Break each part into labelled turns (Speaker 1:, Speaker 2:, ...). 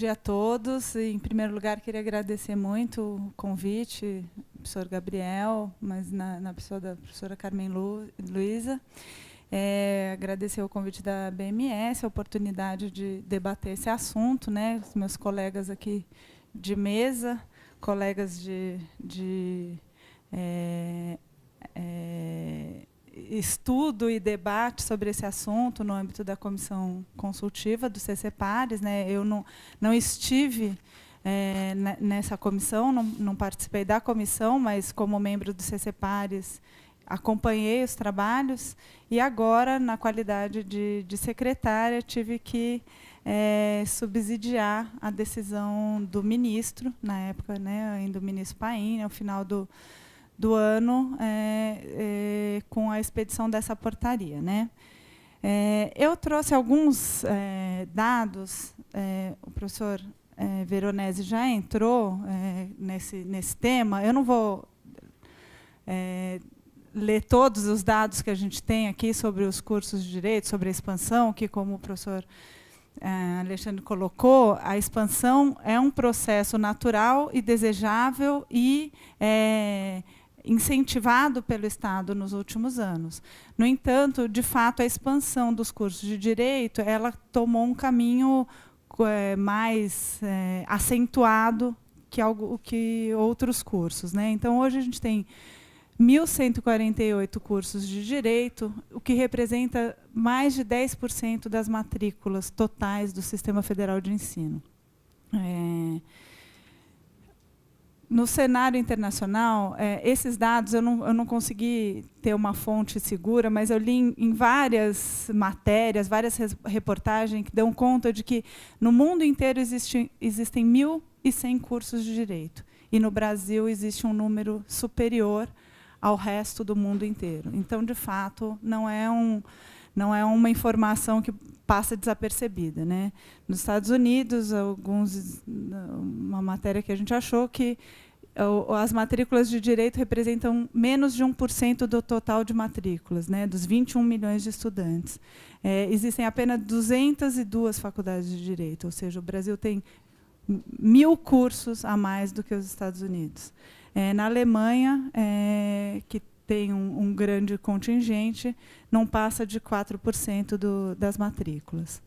Speaker 1: dia a todos. Em primeiro lugar, queria agradecer muito o convite, professor Gabriel, mas na pessoa da professora Carmen Luiza. Agradecer o convite da BMS, a oportunidade de debater esse assunto, né? Os meus colegas aqui de mesa, colegas de estudo e debate sobre esse assunto no âmbito da comissão consultiva do CCPARES, né? Eu não estive nessa comissão, não participei da comissão, mas como membro do CCPARES acompanhei os trabalhos e agora, na qualidade de secretária, tive que subsidiar a decisão do ministro, na época, né, ainda o ministro Paim, ao final do ano, com a expedição dessa portaria, né? Eu trouxe alguns dados, o professor Veronese já entrou nesse tema, eu não vou ler todos os dados que a gente tem aqui sobre os cursos de direito, sobre a expansão, que, como o professor Alexandre colocou, a expansão é um processo natural e desejável e incentivado pelo Estado nos últimos anos. No entanto, de fato, a expansão dos cursos de direito ela tomou um caminho mais acentuado que outros cursos, né? Então, hoje a gente tem 1.148 cursos de direito, o que representa mais de 10% das matrículas totais do Sistema Federal de Ensino. No cenário internacional, esses dados eu não consegui ter uma fonte segura, mas eu li em várias matérias, várias reportagens que dão conta de que no mundo inteiro existem 1.100 cursos de direito. E no Brasil existe um número superior ao resto do mundo inteiro. Então, de fato, não é uma informação que passa desapercebida, né? Nos Estados Unidos, uma matéria que a gente achou que as matrículas de direito representam menos de 1% do total de matrículas, né, dos 21 milhões de estudantes. Existem apenas 202 faculdades de direito, ou seja, o Brasil tem 1.000 cursos a mais do que os Estados Unidos. Na Alemanha, que tem um grande contingente, não passa de 4% das matrículas.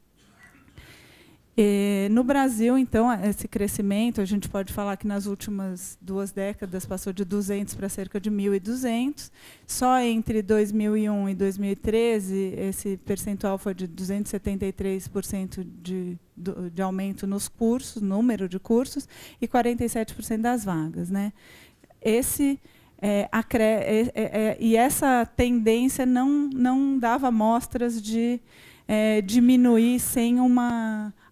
Speaker 1: No Brasil, então, esse crescimento, a gente pode falar que nas últimas 2 décadas passou de 200 para cerca de 1.200. Só entre 2001 e 2013, esse percentual foi de 273% de aumento nos cursos, número de cursos, e 47% das vagas, né? E essa tendência não dava mostras de diminuir sem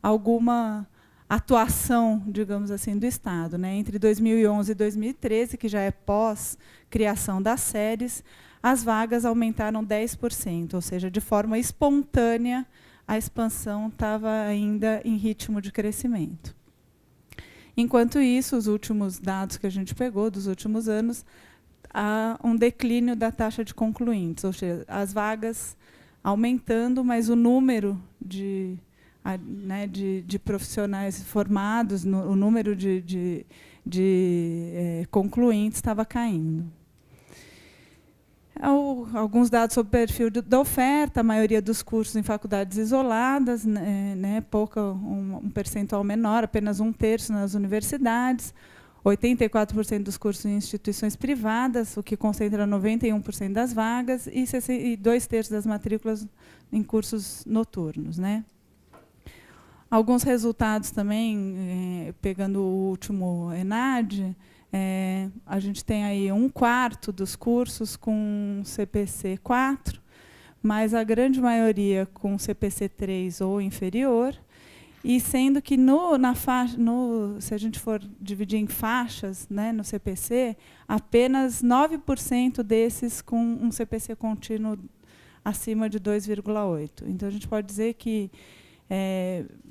Speaker 1: alguma atuação, digamos assim, do Estado, né? Entre 2011 e 2013, que já é pós-criação das séries, as vagas aumentaram 10%, ou seja, de forma espontânea, a expansão estava ainda em ritmo de crescimento. Enquanto isso, os últimos dados que a gente pegou dos últimos anos, há um declínio da taxa de concluintes, ou seja, as vagas aumentando, mas o número de profissionais formados, o número de concluintes estava caindo. Alguns dados sobre o perfil da oferta, a maioria dos cursos em faculdades isoladas, né, um percentual menor, apenas 1/3 nas universidades, 84% dos cursos em instituições privadas, o que concentra 91% das vagas, e 2/3 das matrículas em cursos noturnos, né? Alguns resultados também, pegando o último ENAD, a gente tem aí 1/4 dos cursos com CPC 4, mas a grande maioria com CPC 3 ou inferior, e sendo que se a gente for dividir em faixas, né, no CPC, apenas 9% desses com um CPC contínuo acima de 2,8. Então, a gente pode dizer que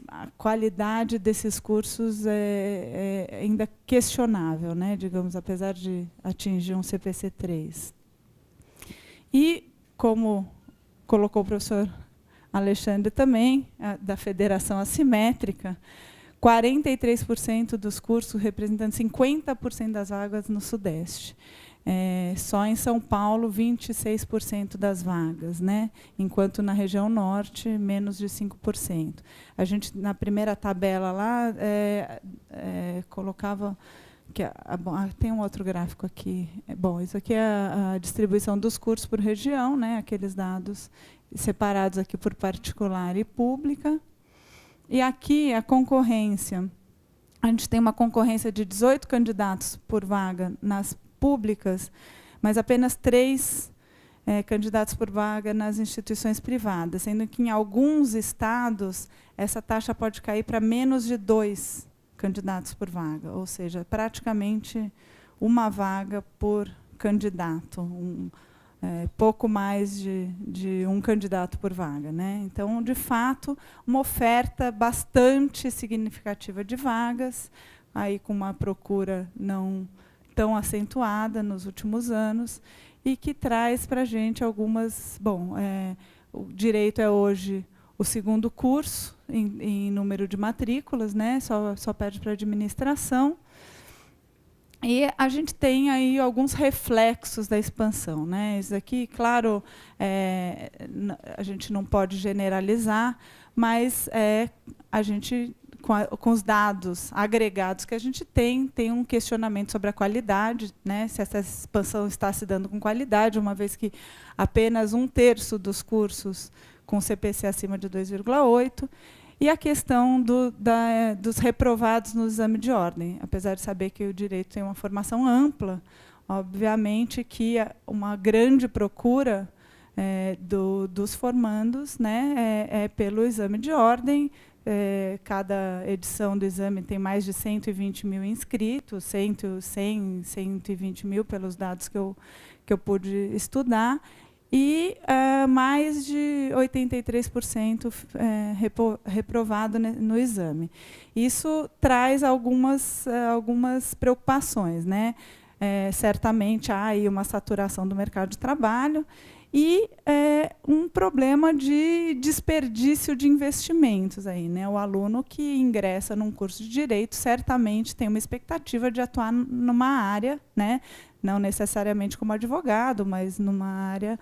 Speaker 1: a qualidade desses cursos é ainda questionável, né, digamos, apesar de atingir um CPC 3. E, como colocou o professor Alexandre também, da Federação Assimétrica, 43% dos cursos, representando 50% das vagas no Sudeste. Só em São Paulo, 26% das vagas, né? Enquanto na região Norte, menos de 5%. A gente, na primeira tabela lá, colocava... tem um outro gráfico aqui. Bom, isso aqui é a distribuição dos cursos por região, né? Aqueles dados separados aqui por particular e pública. E aqui a concorrência. A gente tem uma concorrência de 18 candidatos por vaga nas públicas, mas apenas 3 candidatos por vaga nas instituições privadas, sendo que, em alguns estados, essa taxa pode cair para menos de 2 candidatos por vaga, ou seja, praticamente uma vaga por candidato, pouco mais de um candidato por vaga, né? Então, de fato, uma oferta bastante significativa de vagas, aí com uma procura não tão acentuada nos últimos anos, e que traz para a gente algumas... Bom, o direito é hoje o segundo curso em número de matrículas, né? Só perde para a administração. E a gente tem aí alguns reflexos da expansão, né? Isso aqui, claro, a gente não pode generalizar, mas a gente, com os dados agregados que a gente tem um questionamento sobre a qualidade, né? Se essa expansão está se dando com qualidade, uma vez que apenas 1/3 dos cursos com CPC acima de 2,8, e a questão dos reprovados no exame de ordem. Apesar de saber que o direito tem uma formação ampla, obviamente que uma grande procura dos formandos, né, é pelo exame de ordem. Cada edição do exame tem mais de 120 mil inscritos, 120 mil pelos dados que eu pude estudar, e mais de 83% reprovado no exame. Isso traz algumas preocupações, né? Certamente há aí uma saturação do mercado de trabalho e um problema de desperdício de investimentos aí, né? O aluno que ingressa num curso de direito certamente tem uma expectativa de atuar numa área, né? Não necessariamente como advogado, mas numa área,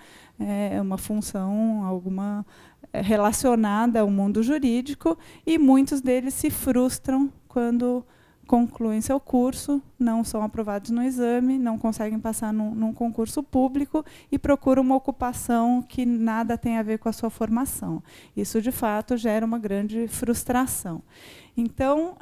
Speaker 1: uma função alguma relacionada ao mundo jurídico, e muitos deles se frustram quando concluem seu curso, não são aprovados no exame, não conseguem passar num concurso público e procuram uma ocupação que nada tem a ver com a sua formação. Isso, de fato, gera uma grande frustração. Então,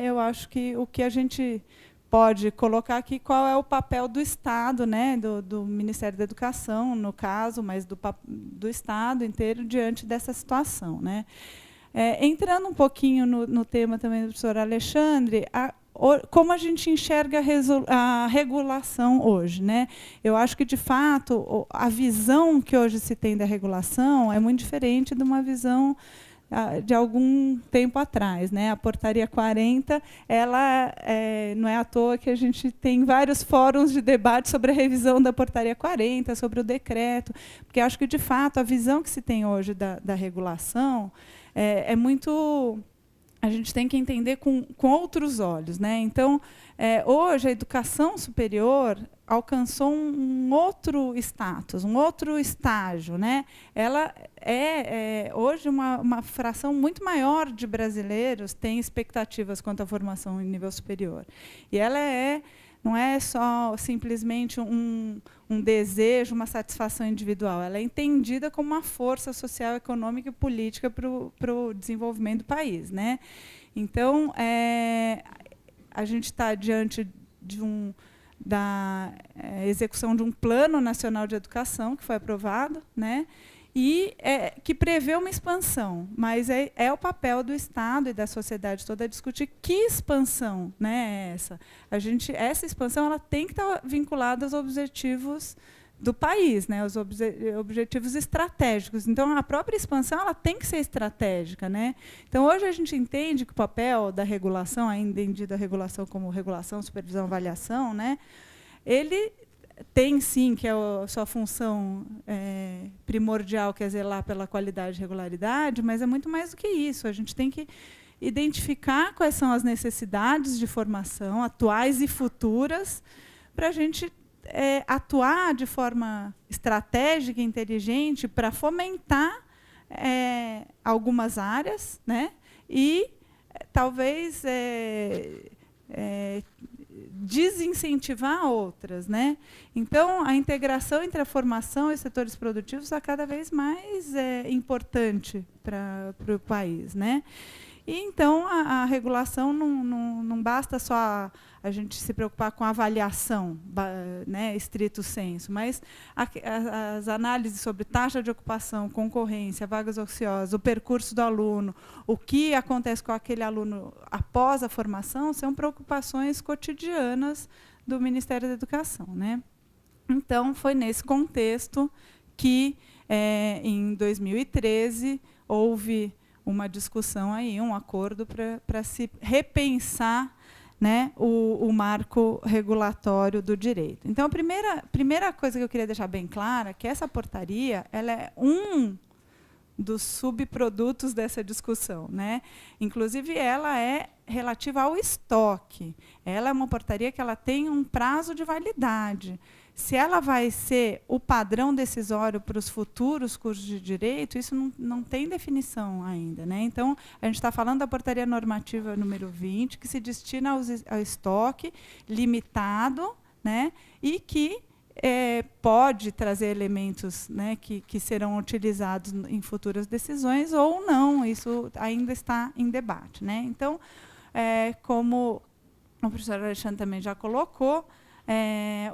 Speaker 1: eu acho que o que a gente pode colocar aqui, qual é o papel do Estado, né, do Ministério da Educação, no caso, mas do Estado inteiro, diante dessa situação, né? Entrando um pouquinho no tema também do professor Alexandre, como a gente enxerga a regulação hoje, né? Eu acho que, de fato, a visão que hoje se tem da regulação é muito diferente de uma visão de algum tempo atrás, né? A Portaria 40, ela não é à toa que a gente tem vários fóruns de debate sobre a revisão da Portaria 40, sobre o decreto, porque acho que, de fato, a visão que se tem hoje da regulação é muito... A gente tem que entender com outros olhos, né? Então, hoje, a educação superior alcançou um outro status, um outro estágio, né? Ela hoje uma fração muito maior de brasileiros tem expectativas quanto à formação em nível superior. E ela não é só simplesmente um desejo, uma satisfação individual. Ela é entendida como uma força social, econômica e política para o desenvolvimento do país, né? Então, a gente está diante da execução de um Plano Nacional de Educação, que foi aprovado, né? E que prevê uma expansão, mas é o papel do Estado e da sociedade toda discutir que expansão, né, é essa. Essa expansão ela tem que estar vinculada aos objetivos do país, né, os objetivos estratégicos. Então, a própria expansão ela tem que ser estratégica, né? Então, hoje a gente entende que o papel da regulação, ainda entendida a regulação como regulação, supervisão, avaliação, né, ele tem, sim, que é a sua função primordial, que é zelar pela qualidade e regularidade, mas é muito mais do que isso. A gente tem que identificar quais são as necessidades de formação, atuais e futuras, para a gente atuar de forma estratégica e inteligente para fomentar algumas áreas, né? E talvez desincentivar outras, né? Então, a integração entre a formação e os setores produtivos é cada vez mais importante para o país, né? E, então, a regulação não basta só a gente se preocupar com a avaliação, né, estrito sensu, mas as análises sobre taxa de ocupação, concorrência, vagas ociosas, o percurso do aluno, o que acontece com aquele aluno após a formação, são preocupações cotidianas do Ministério da Educação, né? Então, foi nesse contexto que, em 2013, houve uma discussão aí, um acordo para se repensar, né, o marco regulatório do direito. Então, a primeira coisa que eu queria deixar bem clara é que essa portaria ela é um dos subprodutos dessa discussão, né? Inclusive, ela é relativa ao estoque. Ela é uma portaria que ela tem um prazo de validade. Se ela vai ser o padrão decisório para os futuros cursos de direito, isso não tem definição ainda, né? Então, a gente está falando da portaria normativa número 20, que se destina ao estoque limitado, né? E que pode trazer elementos, né, que serão utilizados em futuras decisões ou não. Isso ainda está em debate, né? Então, como o professor Alexandre também já colocou,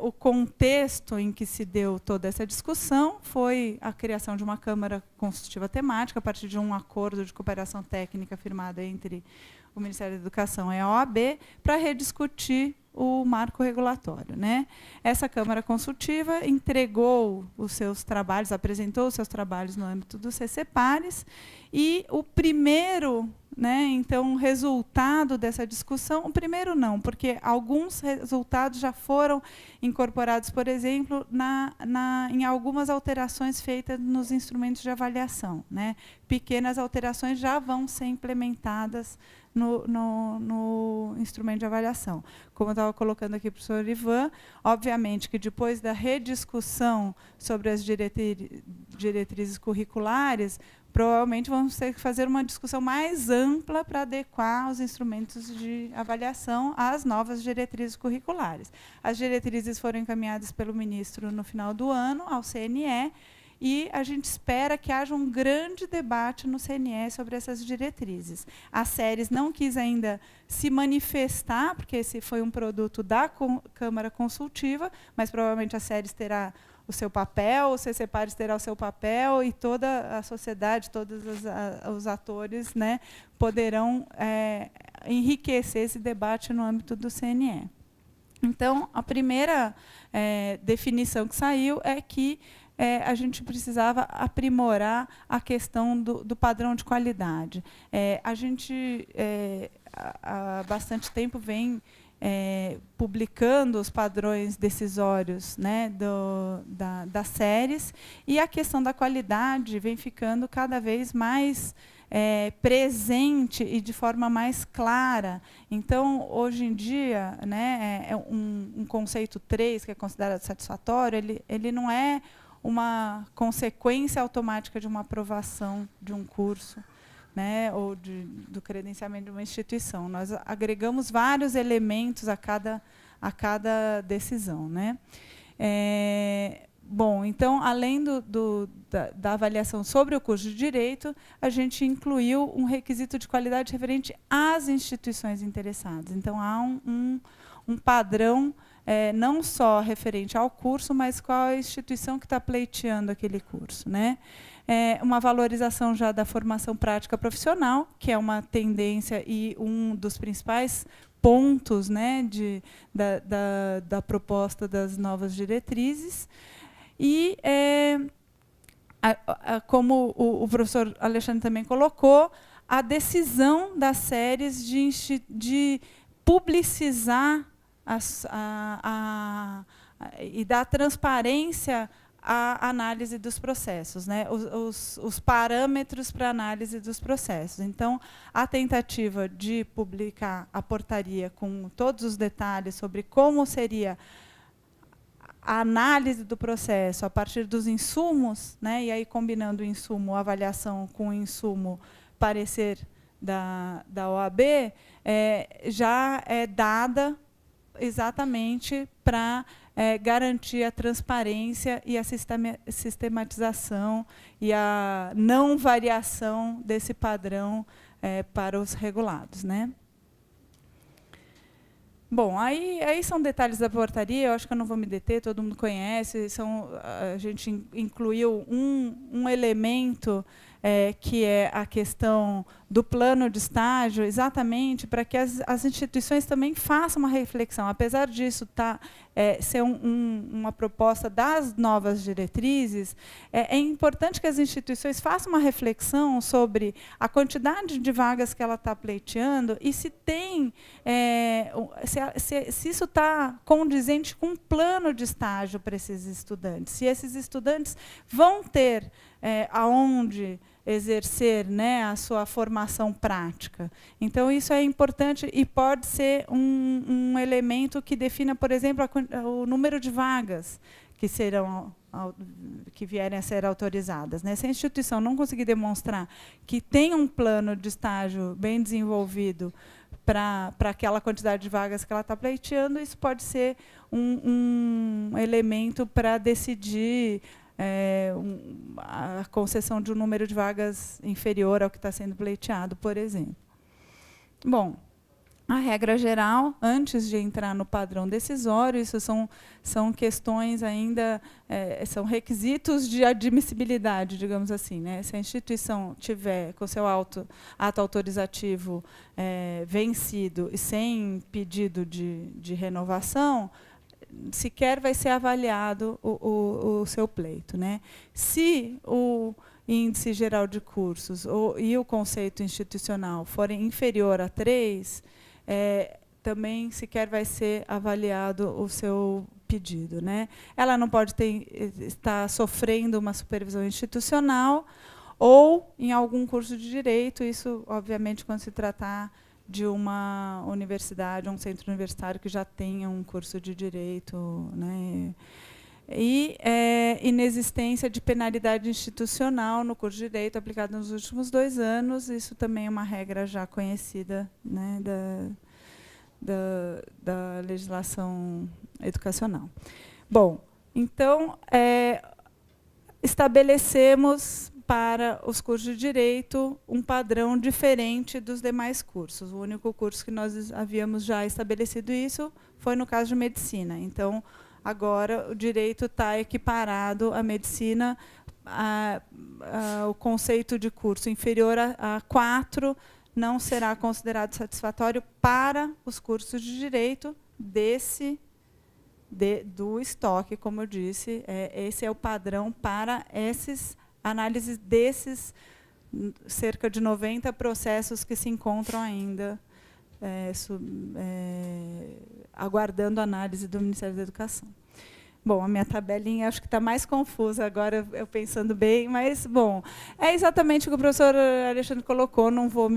Speaker 1: o contexto em que se deu toda essa discussão foi a criação de uma Câmara Consultiva Temática, a partir de um acordo de cooperação técnica firmado entre o Ministério da Educação e a OAB, para rediscutir o marco regulatório, né? Essa Câmara Consultiva entregou os seus trabalhos, apresentou os seus trabalhos no âmbito do CCPARES, e o primeiro, né, então, resultado dessa discussão, o primeiro não, porque alguns resultados já foram incorporados, por exemplo, em algumas alterações feitas nos instrumentos de avaliação, né? Pequenas alterações já vão ser implementadas no instrumento de avaliação. Como eu estava colocando aqui para o professor Ivan, obviamente que depois da rediscussão sobre as diretrizes curriculares, provavelmente vamos ter que fazer uma discussão mais ampla para adequar os instrumentos de avaliação às novas diretrizes curriculares. As diretrizes foram encaminhadas pelo ministro no final do ano ao CNE, e a gente espera que haja um grande debate no CNE sobre essas diretrizes. A SERES não quis ainda se manifestar, porque esse foi um produto da Câmara Consultiva, mas provavelmente a SERES terá o seu papel, o CCPARES terá o seu papel, e toda a sociedade, todos os atores, né, poderão enriquecer esse debate no âmbito do CNE. Então, a primeira definição que saiu é que a gente precisava aprimorar a questão do padrão de qualidade. A gente, há bastante tempo, vem publicando os padrões decisórios, né, das SERES, e a questão da qualidade vem ficando cada vez mais presente e de forma mais clara. Então, hoje em dia, né, um conceito 3, que é considerado satisfatório, ele não é uma consequência automática de uma aprovação de um curso, né, ou do credenciamento de uma instituição. Nós agregamos vários elementos a cada decisão, né? Bom, então, além da avaliação sobre o curso de Direito, a gente incluiu um requisito de qualidade referente às instituições interessadas. Então, há um padrão não só referente ao curso, mas qual a instituição que está pleiteando aquele curso, né? Uma valorização já da formação prática profissional, que é uma tendência e um dos principais pontos, né, da proposta das novas diretrizes. E, como o professor Alexandre também colocou, a decisão das SERES de publicizar e dar transparência a análise dos processos, né? Os parâmetros para análise dos processos. Então, a tentativa de publicar a portaria com todos os detalhes sobre como seria a análise do processo a partir dos insumos, né? E aí combinando o insumo, avaliação com o insumo, parecer da OAB, já é dada exatamente para garantir a transparência e a sistematização e a não variação desse padrão para os regulados, né? Bom, aí são detalhes da portaria, eu acho que eu não vou me deter, todo mundo conhece, a gente incluiu um elemento que é a questão do plano de estágio, exatamente para que as instituições também façam uma reflexão. Apesar disso ser uma proposta das novas diretrizes, é importante que as instituições façam uma reflexão sobre a quantidade de vagas que ela está pleiteando e se tem, se isso está condizente com um plano de estágio para esses estudantes, se esses estudantes vão ter aonde exercer, né, a sua formação prática. Então, isso é importante e pode ser um elemento que defina, por exemplo, o número de vagas que vierem a ser autorizadas, né? Se a instituição não conseguir demonstrar que tem um plano de estágio bem desenvolvido para aquela quantidade de vagas que ela está pleiteando, isso pode ser um elemento para decidir a concessão de um número de vagas inferior ao que está sendo pleiteado, por exemplo. Bom, a regra geral, antes de entrar no padrão decisório, isso são questões ainda, são requisitos de admissibilidade, digamos assim, né? Se a instituição tiver com seu ato autorizativo vencido e sem pedido de renovação, sequer vai ser avaliado o seu pleito, né? Se o índice geral de cursos e o conceito institucional forem inferior a 3, também sequer vai ser avaliado o seu pedido, né? Ela não pode estar sofrendo uma supervisão institucional ou em algum curso de direito, isso, obviamente, quando se tratar de uma universidade, um centro universitário que já tenha um curso de direito, né? E inexistência de penalidade institucional no curso de direito aplicado nos últimos 2 anos, isso também é uma regra já conhecida, né, da legislação educacional. Bom, então, estabelecemos para os cursos de direito um padrão diferente dos demais cursos. O único curso que nós havíamos já estabelecido isso foi no caso de medicina. Então, agora o direito está equiparado à medicina, o conceito de curso inferior a 4 não será considerado satisfatório para os cursos de direito do estoque, como eu disse. Esse é o padrão para esses análises desses cerca de 90 processos que se encontram ainda aguardando a análise do Ministério da Educação. Bom, a minha tabelinha acho que está mais confusa agora, eu pensando bem, mas, bom, é exatamente o que o professor Alexandre colocou, não vou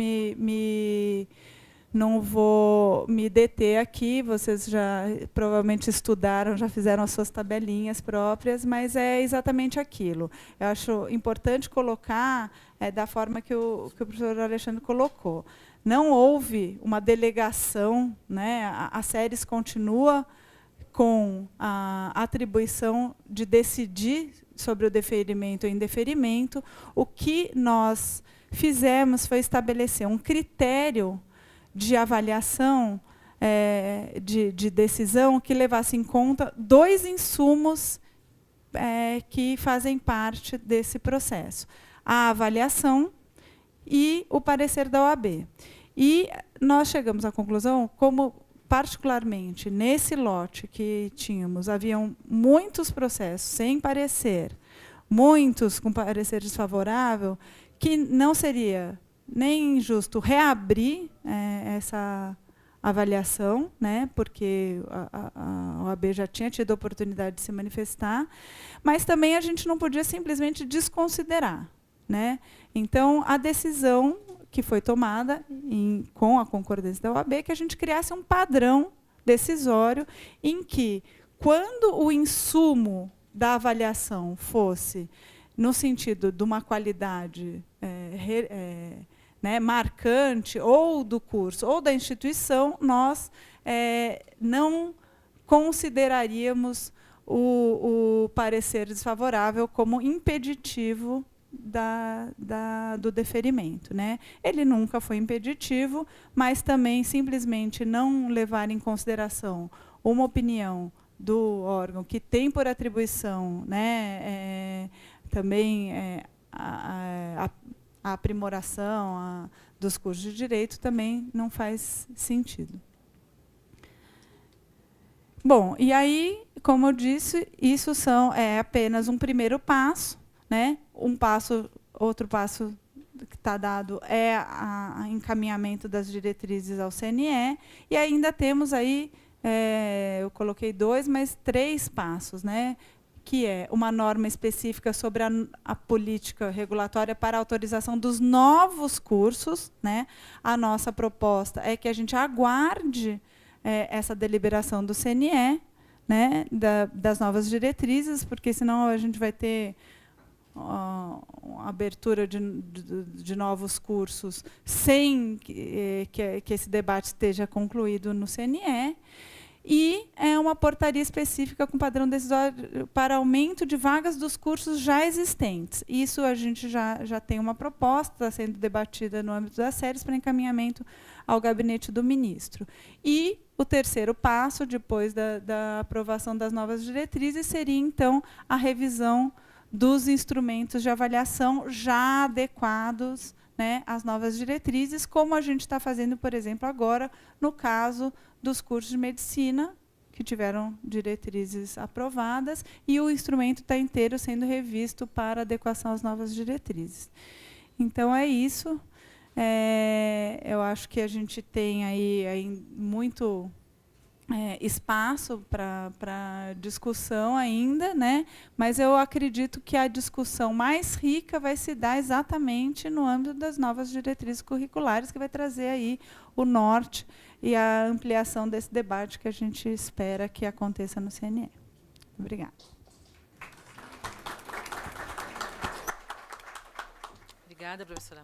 Speaker 1: me deter aqui, vocês já provavelmente estudaram, já fizeram as suas tabelinhas próprias, mas é exatamente aquilo. Eu acho importante colocar da forma que o professor Alexandre colocou. Não houve uma delegação, né? A SERES continua com a atribuição de decidir sobre o deferimento ou indeferimento. O que nós fizemos foi estabelecer um critério de avaliação, de decisão, que levasse em conta 2 insumos que fazem parte desse processo: a avaliação e o parecer da OAB. E nós chegamos à conclusão, como particularmente nesse lote que tínhamos, haviam muitos processos sem parecer, muitos com parecer desfavorável, que não seria nem justo reabrir essa avaliação, né, porque a OAB já tinha tido a oportunidade de se manifestar, mas também a gente não podia simplesmente desconsiderar, né? Então, a decisão que foi tomada com a concordância da OAB, que a gente criasse um padrão decisório em que, quando o insumo da avaliação fosse no sentido de uma qualidade né, marcante, ou do curso, ou da instituição, nós não consideraríamos o parecer desfavorável como impeditivo do deferimento, né? Ele nunca foi impeditivo, mas também simplesmente não levar em consideração uma opinião do órgão que tem por atribuição, né, também a aprimoração dos cursos de direito, também não faz sentido. Bom, e aí, como eu disse, isso é apenas um primeiro passo, né? Outro passo que está dado é o encaminhamento das diretrizes ao CNE, e ainda temos aí, eu coloquei 2, mas 3 passos, né? Que é uma norma específica sobre a política regulatória para a autorização dos novos cursos, né? A nossa proposta é que a gente aguarde essa deliberação do CNE, né? Das novas diretrizes, porque senão a gente vai ter abertura de novos cursos sem que esse debate esteja concluído no CNE. E uma portaria específica com padrão decisório para aumento de vagas dos cursos já existentes. Isso a gente já tem uma proposta, está sendo debatida no âmbito das séries para encaminhamento ao gabinete do ministro. E o terceiro passo, depois da aprovação das novas diretrizes, seria, então, a revisão dos instrumentos de avaliação já adequados, né, às novas diretrizes, como a gente está fazendo, por exemplo, agora, no caso dos cursos de medicina, que tiveram diretrizes aprovadas, e o instrumento está inteiro sendo revisto para adequação às novas diretrizes. Então, é isso. Eu acho que a gente tem aí muito espaço para discussão ainda, né? Mas eu acredito que a discussão mais rica vai se dar exatamente no âmbito das novas diretrizes curriculares, que vai trazer aí o norte e a ampliação desse debate que a gente espera que aconteça no CNE. Obrigada.
Speaker 2: Obrigada, professora.